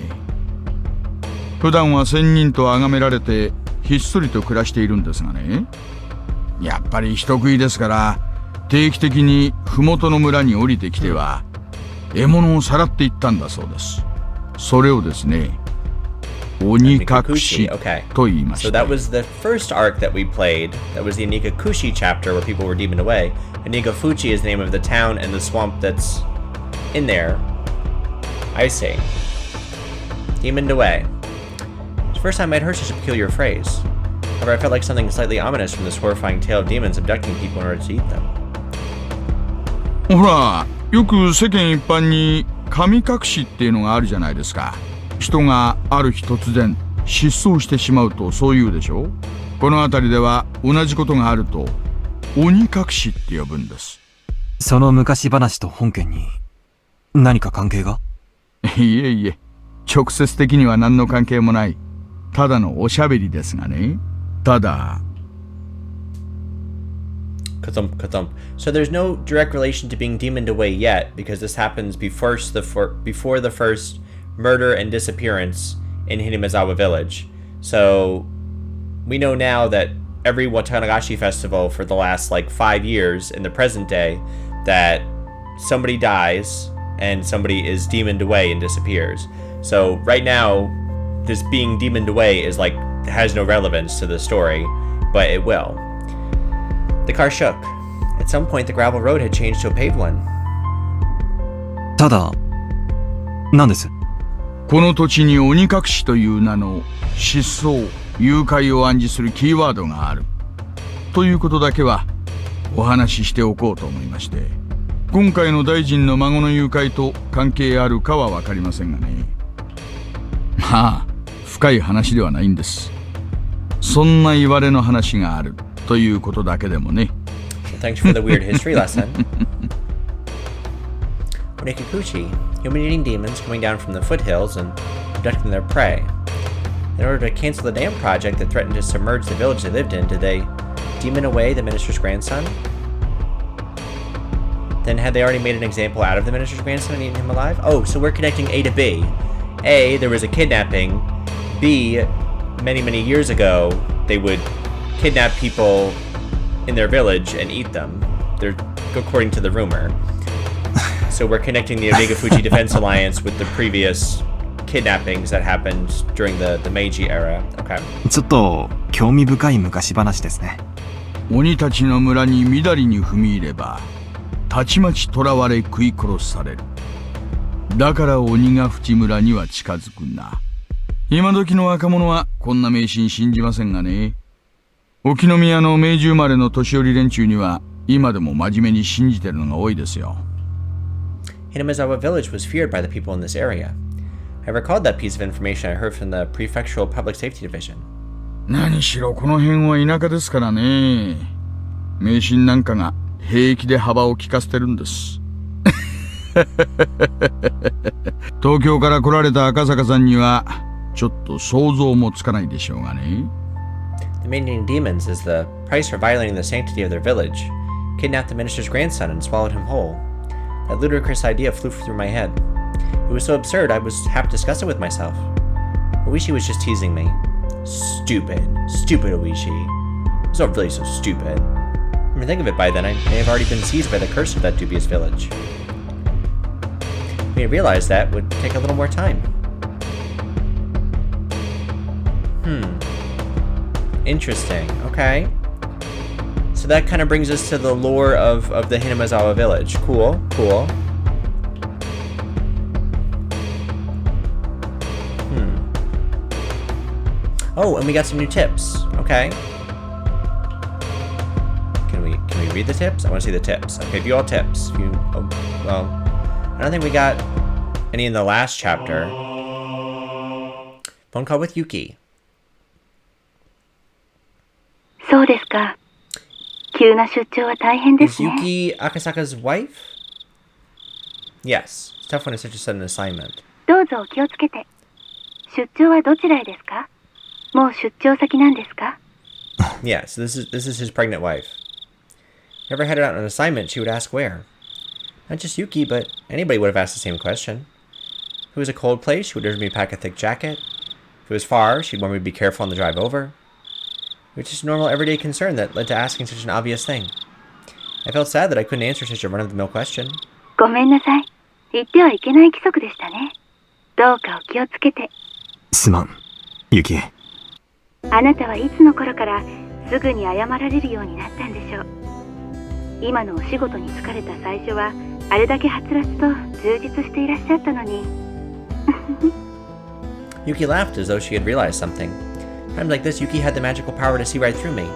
普段は仙人と崇められてひっそりと暮らしているんですがね、やっぱり人食いですから定期的に麓の村に降りてきては獲物をさらっていったんだそうです。それをですね、鬼隠しと言いました。So that was the first arc that we played. That was the Onikakushi chapter where people were demoned away. Onikafuchi is the name of the town and the swamp that's in there. I see. Demoned away. It's the first time I'd heard such a peculiar phrase. However, I felt like something slightly ominous from this horrifying tale of demons abducting people in order to eat them. ほら、よく世間一般に神隠しっていうのがあるじゃないですか。人がある日突然失踪してしまうとそう言うでしょ。この辺りでは同じことがあると鬼隠しって呼ぶんです。その昔話と本件に何か関係が？いえいえ、直接的には何の関係もない。ただのおしゃべりですがね。ただ。Ka-thump, ka-thump. So there's no direct relation to being demoned away yet, because this happens before the first murder and disappearance in Hinamizawa village. So we know now that every Watanagashi festival for the last 5 years in the present day, that somebody dies and somebody is demoned away and disappears. So right now, this being demoned away is has no relevance to the story, but it will. The car shook. At some point, the gravel road had changed to a paved one. ただ、何です？この土地に鬼隠しという名の失踪、誘拐を暗示するキーワードがある。ということだけはお話ししておこうと思いまして。今回の大臣の孫の誘拐と関係あるかはわかりませんがね。まあ、深い話ではないんです。そんな言われの話があるということだけでもね。Well, thanks for the weird history lesson. Onikakushi, human-eating demons coming down from the foothills and abducting their prey. In order to cancel the dam project that threatened to submerge the village they lived in, did they demon away the minister's grandson? Then had they already made an example out of the minister's grandson and eaten him alive? Oh, so we're connecting A to B. A, there was a kidnapping. B, many, many years ago, they would kidnap people in their village and eat them. They're according to the rumor. So we're connecting the Onikafuchi Defense Alliance with the previous kidnappings that happened during the Meiji era. Okay. ちょっと興味深い昔話ですね。鬼たちの村にみだりに踏み入れば、たちまち囚われ食い殺される。だから鬼が淵村には近づくな。今時の若者はこんな迷信信じませんがね。沖宮の明治生まれの年寄り連中には今でも真面目に信じてるのが多いですよ。Hinamizawa village was feared by the people in this area. I recalled that piece of information I heard from the Prefectural Public Safety Division. 何しろこの辺は田舎ですからね。迷信なんかが平気で幅を利かせてるんです。東京から来られた赤坂さんにはちょっと想像もつかないでしょうがね。The main demons, as the price for violating the sanctity of their village, kidnapped the minister's grandson and swallowed him whole. That ludicrous idea flew through my head. It was so absurd I was half to discuss it with myself. Ooishi was just teasing me. Stupid Ooishi. It was all really so stupid. Come to think of it, by then I may have already been seized by the curse of that dubious village. For me to realize that would take a little more time. Interesting. Okay. So that kind of brings us to the lore of the Hinamizawa village. Cool. Oh, and we got some new tips. Okay. Can we read the tips? I want to see the tips. Okay, view all tips. Well, I don't think we got any in the last chapter. Phone call with Yuki. そうですか。急な出張は大変で Is すね。 Yuki Akasaka's wife? Yes. It's tough when it's such a sudden assignment. どうぞお気をつけて。出張はどちらへですか？もう出張先なんですか？ Yeah, so this is his pregnant wife. Never had it out on an assignment, she would ask where. Not just Yuki, but anybody would have asked the same question. If it was a cold place, she would urge me to pack a thick jacket. If it was far, she'd want me to be careful on the drive over. It was just a normal everyday concern that led to asking such an obvious thing. I felt sad that I couldn't answer such a run-of-the-mill question. ごめんなさい。言ってはいけない規則でしたね。どうかお気をつけて。すまん、ユキ。あなたはいつの頃からすぐに謝られるようになったんでしょう。今のお仕事に疲れた最初はあれだけはつらつと充実していらっしゃったのに。Yuki laughed as though she had realized something. Times like this, Yuki had the magical power to see right through me.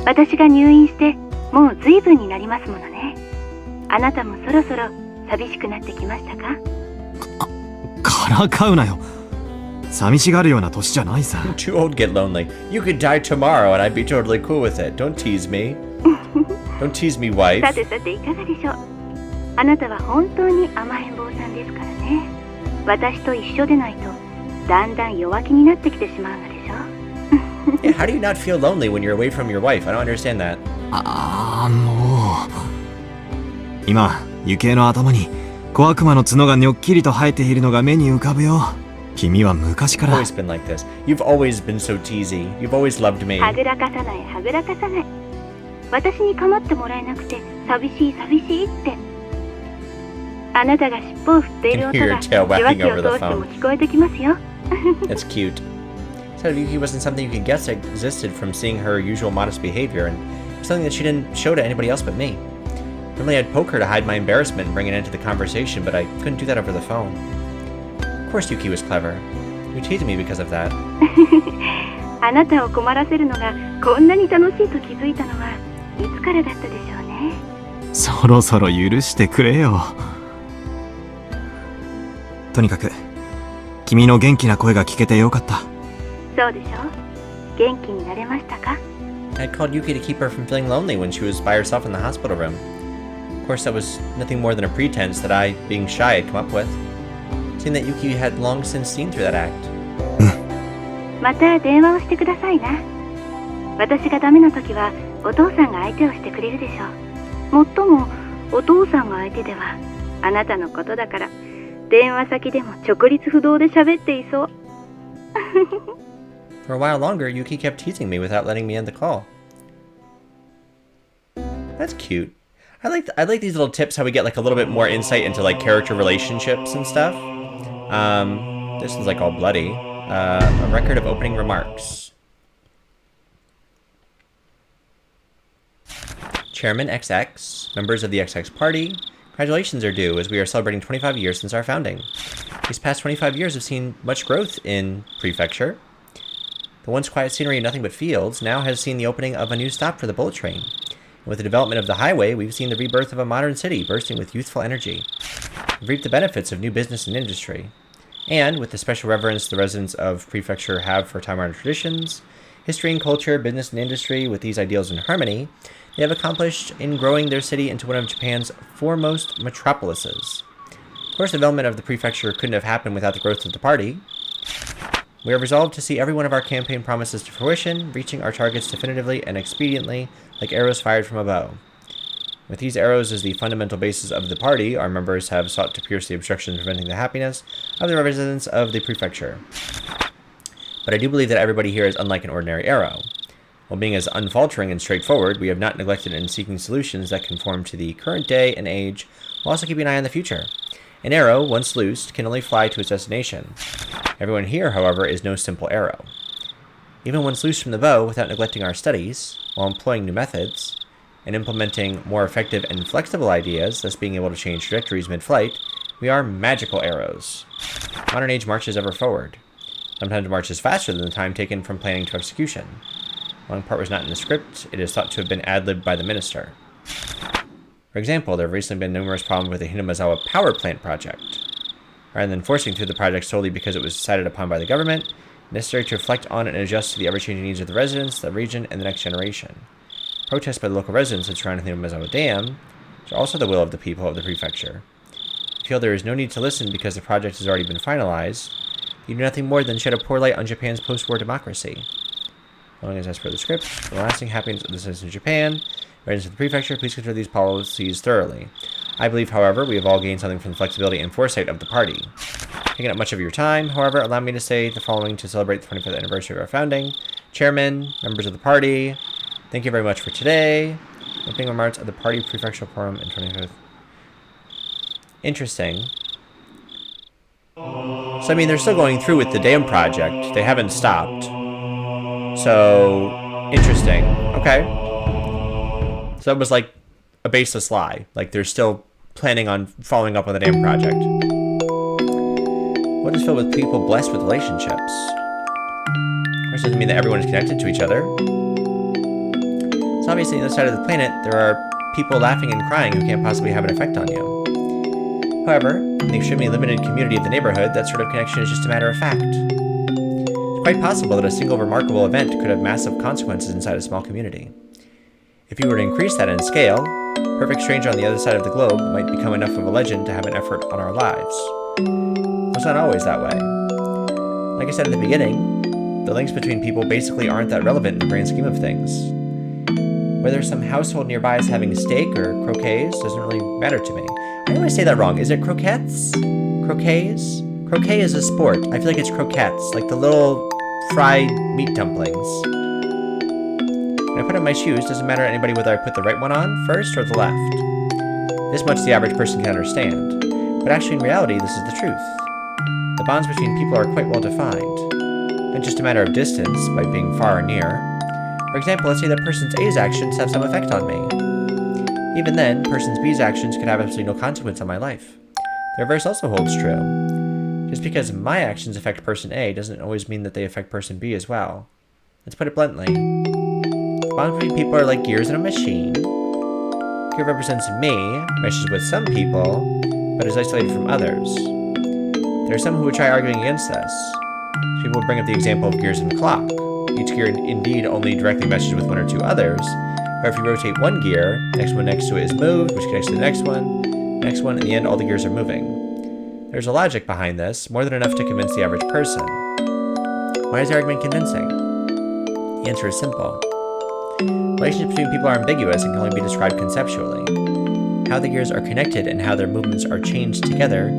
私が入院してもう随分になりますものね。あなたもそろそろ寂しくなってきましたか？からかうなよ。寂しがるような年じゃないさ。I'm too old to get lonely. You could die tomorrow and I'd be totally cool with it. Don't tease me. Don't tease me, wife. さてさていかがでしょう。あなたは本当に甘えん坊さんですからね。私と一緒でないとだんだん弱気になってきてしまうのでしょ。Yeah, how do you not feel lonely when you're away from your wife? I don't understand that. もう。今、ユキエの頭に小悪魔の角がにょっきりと生えているのが目に浮かぶよ。君は昔か You've ら。 always been like this. You've always been so teasy. You've always loved me. はぐらかさないはぐらかさない。私に構ってもらえなくて寂しい寂しいって。あなたが尻尾を振っている音が受話器を通しても聞こえてきますよ。That's cute. Said Yuki wasn't something you could guess existed from seeing her usual modest behavior, and something that she didn't show to anybody else but me. Normally I'd poke her to hide my embarrassment and bring it into the conversation, but I couldn't do that over the phone. Of course Yuki was clever. You teased me because of that. あなたを困らせるのがこんなに楽しいと気づいたのはいつからだったでしょうね。そろそろ許してくれよ。とにかく、君の元気な声が聞けてよかった。そうでしょう。元気になれましたか？ I called Yuki to keep her from feeling lonely when she was by herself in the hospital room. Of course, that was nothing more than a pretense that I, being shy, had come up with. Seeing that Yuki had long since seen through that act. また電話をしてくださいな。私がダメな時はお父さんが相手をしてくれるでしょう。もっともお父さんが相手ではあなたのことだから電話先でも直立不動で喋っていそう。For a while longer, Yuki kept teasing me without letting me end the call. That's cute. I like these little tips, how we get like a little bit more insight into like character relationships and stuff. This one's like all bloody. A record of opening remarks. Chairman XX, members of the XX Party, congratulations are due as we are celebrating 25 years since our founding. These past 25 years have seen much growth in Prefecture. The once quiet scenery and nothing but fields now has seen the opening of a new stop for the bullet train. And with the development of the highway, we've seen the rebirth of a modern city bursting with youthful energy. We've reaped the benefits of new business and industry. And with the special reverence the residents of Prefecture have for time-honored traditions, history and culture, business and industry, with these ideals in harmony, they have accomplished in growing their city into one of Japan's foremost metropolises. Of course, the development of the prefecture couldn't have happened without the growth of the party. We are resolved to see every one of our campaign promises to fruition, reaching our targets definitively and expediently, like arrows fired from a bow. With these arrows as the fundamental basis of the party, our members have sought to pierce the obstructions preventing the happiness of the residents of the prefecture. But I do believe that everybody here is unlike an ordinary arrow. While being as unfaltering and straightforward, we have not neglected in seeking solutions that conform to the current day and age, while also keeping an eye on the future. An arrow, once loosed, can only fly to its destination. Everyone here, however, is no simple arrow. Even once loose from the bow, without neglecting our studies, while employing new methods, and implementing more effective and flexible ideas, thus being able to change trajectories mid-flight, we are magical arrows. Modern age marches ever forward. Sometimes marches faster than the time taken from planning to execution. One part was not in the script, it is thought to have been ad-libbed by the minister. For example, there have recently been numerous problems with the Hinamizawa power plant project. Rather than forcing through the project solely because it was decided upon by the government, necessary to reflect on and adjust to the ever-changing needs of the residents, the region, and the next generation. Protests by the local residents that surround the Hinamizawa Dam are also the will of the people of the prefecture. feel there is no need to listen because the project has already been finalized, you do nothing more than shed a poor light on Japan's post-war democracy. Following as per the script, for the lasting happiness of the citizens of Japan, residents of the prefecture, please consider these policies thoroughly. I believe, however, we have all gained something from the flexibility and foresight of the party. Taking up much of your time, however, allow me to say the following to celebrate the 25th anniversary of our founding. Chairman, members of the party, thank you very much for today. Opening remarks of the party prefectural forum in 25th. Interesting. So, I mean, they're still going through with the dam project. They haven't stopped. So, interesting. Okay. So that was like a baseless lie. Like, they're still planning on following up on the dam project. What is filled with people blessed with relationships? Of course, it doesn't mean that everyone is connected to each other. So obviously, on the other side of the planet, there are people laughing and crying who can't possibly have an effect on you. However, in the extremely limited community of the neighborhood, that sort of connection is just a matter of fact. It's quite possible that a single remarkable event could have massive consequences inside a small community. If you were to increase that in scale, perfect stranger on the other side of the globe might become enough of a legend to have an effort on our lives. It's not always that way. Like I said at the beginning, the links between people basically aren't that relevant in the grand scheme of things. Whether some household nearby is having steak or croquets doesn't really matter to me. I always say that wrong. Is it croquettes? Croquets? Croquet is a sport. I feel like it's croquettes, like the little fried meat dumplings. When I put on my shoes, doesn't matter to anybody whether I put the right one on first or the left. This much the average person can understand. But actually in reality, this is the truth. The bonds between people are quite well defined. Not just a matter of distance, by being far or near. For example, let's say that person's A's actions have some effect on me. Even then, person's B's actions could have absolutely no consequence on my life. The reverse also holds true. Just because my actions affect person A doesn't always mean that they affect person B as well. Let's put it bluntly. Bonds between people are like gears in a machine. Gear represents me, meshes with some people, but is isolated from others. There are some who would try arguing against this. People would bring up the example of gears in a clock. Each gear indeed only directly meshes with one or two others, or if you rotate one gear, the next one next to it is moved, which connects to the next one, in the end all the gears are moving. There's a logic behind this, more than enough to convince the average person. Why is the argument convincing? The answer is simple. Relationships between people are ambiguous and can only be described conceptually. How the gears are connected and how their movements are changed together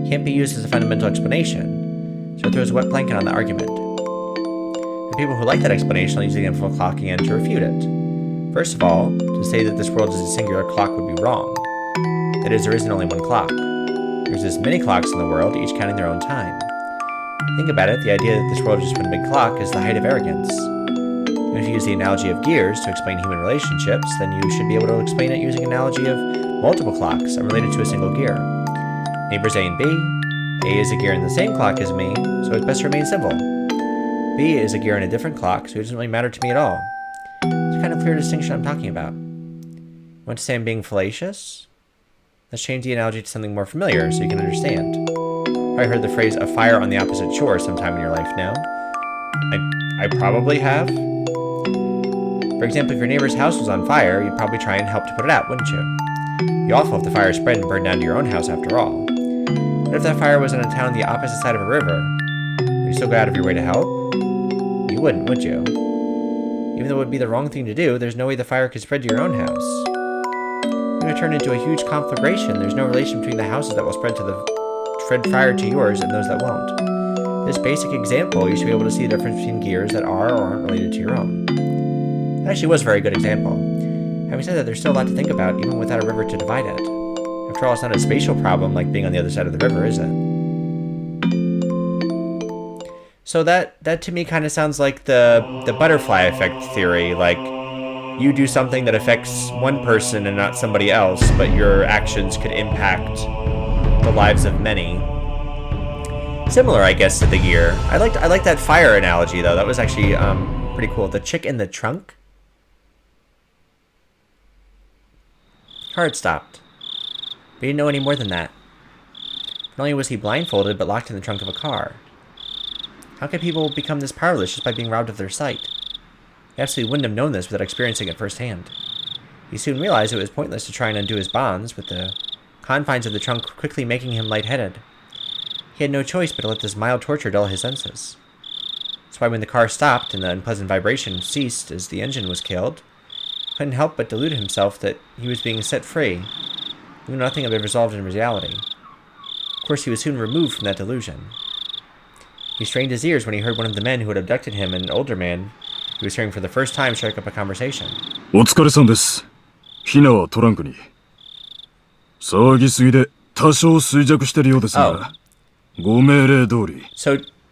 can't be used as a fundamental explanation, so it throws a wet blanket on the argument. For people who like that explanation, I'll use the example of a clock again to refute it. First of all, to say that this world is a singular clock would be wrong. That is, there isn't only one clock. There's as many clocks in the world, each counting their own time. Think about it, the idea that this world is just one big clock is the height of arrogance. And if you use the analogy of gears to explain human relationships, then you should be able to explain it using an analogy of multiple clocks unrelated to a single gear. Neighbors A and B. A is a gear in the same clock as me, so it's best to remain civil. B is a gear in a different clock, so it doesn't really matter to me at all. It's a kind of clear distinction I'm talking about. Want to say I'm being fallacious? Let's change the analogy to something more familiar so you can understand. I heard the phrase "a fire on the opposite shore" sometime in your life now. I probably have. For example, if your neighbor's house was on fire, you'd probably try and help to put it out, wouldn't you? It'd be awful if the fire spread and burned down to your own house after all. But if that fire was in a town on the opposite side of a river, would you still go out of your way to help? You wouldn't, would you? Even though it would be the wrong thing to do, there's no way the fire could spread to your own house. It would turn into a huge conflagration. There's no relation between the houses that will spread fire to yours and those that won't. This basic example, you should be able to see the difference between gears that are or aren't related to your own. It actually was a very good example. Having said that, there's still a lot to think about, even without a river to divide it. After all, it's not a spatial problem like being on the other side of the river, is it? So that to me kind of sounds like the butterfly effect theory, like you do something that affects one person and not somebody else, but your actions could impact the lives of many. Similar, I guess, to the gear. I like that fire analogy though. That was actually pretty cool. The chick in the trunk. Heart stopped. But he didn't know any more than that. Not only was he blindfolded, but locked in the trunk of a car. How could people become this powerless just by being robbed of their sight? He absolutely wouldn't have known this without experiencing it firsthand. He soon realized it was pointless to try and undo his bonds with the confines of the trunk quickly making him lightheaded. He had no choice but to let this mild torture dull his senses. That's why when the car stopped and the unpleasant vibration ceased as the engine was killed, he couldn't help but delude himself that he was being set free, even though nothing had been resolved in reality. Of course, he was soon removed from that delusion. He strained his ears when he heard one of the men who had abducted him, an older man, he was hearing for the first time, strike up a conversation. お疲れさんです。ヒナはトランクに。騒ぎすぎで多少衰弱してるようですが、ご命令通り、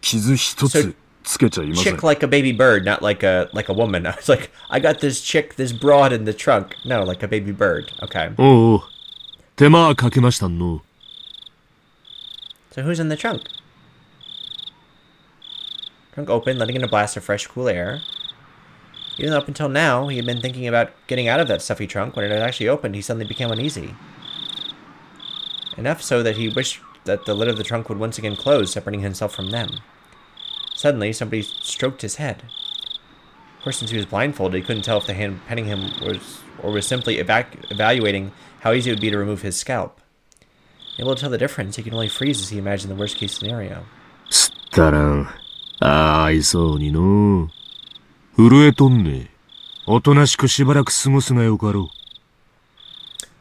傷一つつけちゃいません。Chick like a baby bird, not like a woman. I was like, I got this chick, this broad in the trunk. No, like a baby bird. Okay. おう、手間かけましたの。So who's in the trunk? Trunk open, letting in a blast of fresh, cool air. Even though up until now, he had been thinking about getting out of that stuffy trunk, when it had actually opened, he suddenly became uneasy. Enough so that he wished that the lid of the trunk would once again close, separating himself from them. Suddenly, somebody stroked his head. Of course, since he was blindfolded, he couldn't tell if the hand petting him was simply evaluating how easy it would be to remove his scalp. Able to tell the difference, he could only freeze as he imagined the worst-case scenario. すったらん。愛そうにの。震えとんね。おとなしくしばらく過ごすがよかろう。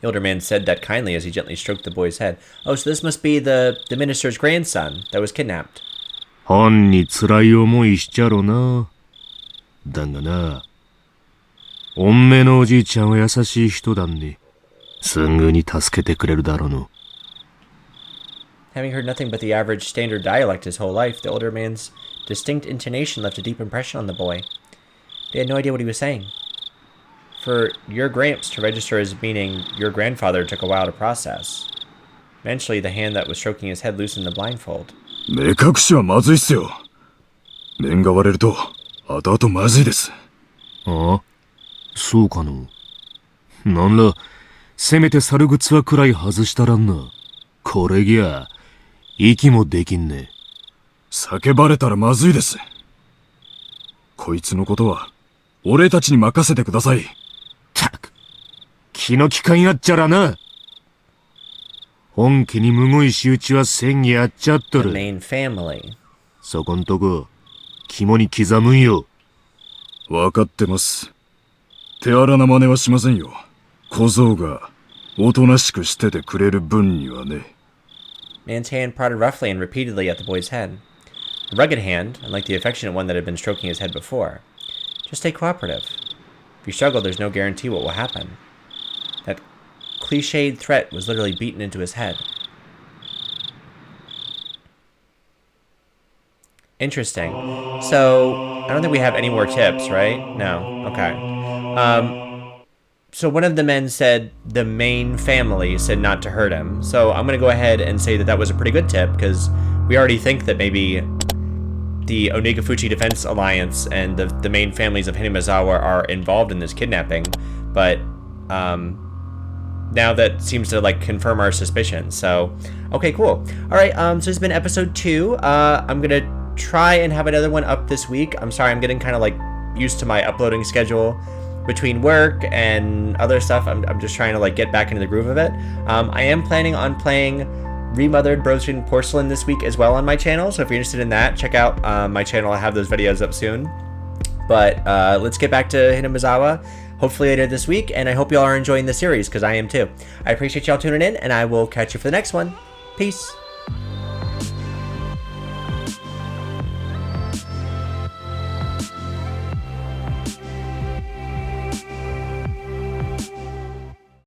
The older man said that kindly as he gently stroked the boy's head. Oh, so this must be the minister's grandson that was kidnapped. ほんに辛い思いしちゃろな。だがな、おんめのおじいちゃんは優しい人だんね。すぐに助けてくれるだろうの。Having heard nothing but the average standard dialect his whole life, the older man's distinct intonation left a deep impression on the boy. They had no idea what he was saying. For your gramps to register as meaning your grandfather took a while to process. Eventually, the hand that was stroking his head loosened the blindfold. 目隠しはまずいっすよ。面が割れると後々まずいです。ああ、そうかの。なんら、せめて猿靴はくらい外したらんな。これぎゃ、息もできんね。叫ばれたらまずいです。こいつのことは、俺たちに任せてください。たく、気の利かんやっちゃらな。本家にむごい仕打ちはせんやっちゃっとる。The main family. そこんとこ、肝に刻むんよ。わかってます。手荒な真似はしませんよ。小僧が、おとなしくしててくれる分にはね。Man's hand prodded roughly and repeatedly at the boy's head. A rugged hand, unlike the affectionate one that had been stroking his head before. Just stay cooperative. If you struggle, there's no guarantee what will happen. That cliched threat was literally beaten into his head. Interesting. So, I don't think we have any more tips, right? No. Okay. So one of the men said the main family said not to hurt him. So I'm going to go ahead and say that that was a pretty good tip, because we already think that maybe the Onagafuchi Defense Alliance and the main families of Hinamizawa are involved in this kidnapping. But now that seems to like confirm our suspicions. So, okay, cool. All right, so this has been episode 2. I'm going to try and have another one up this week. I'm sorry, I'm getting kind of like used to my uploading schedule between work and other stuff. I'm just trying to like get back into the groove of it. I am planning on playing Remothered Broken Porcelain this week as well on my channel, so if you're interested in that, check out my channel. I have those videos up soon. But let's get back to Hinamizawa hopefully later this week, and I hope y'all are enjoying the series, because I am too. I appreciate y'all tuning in, and I will catch you for the next one. Peace.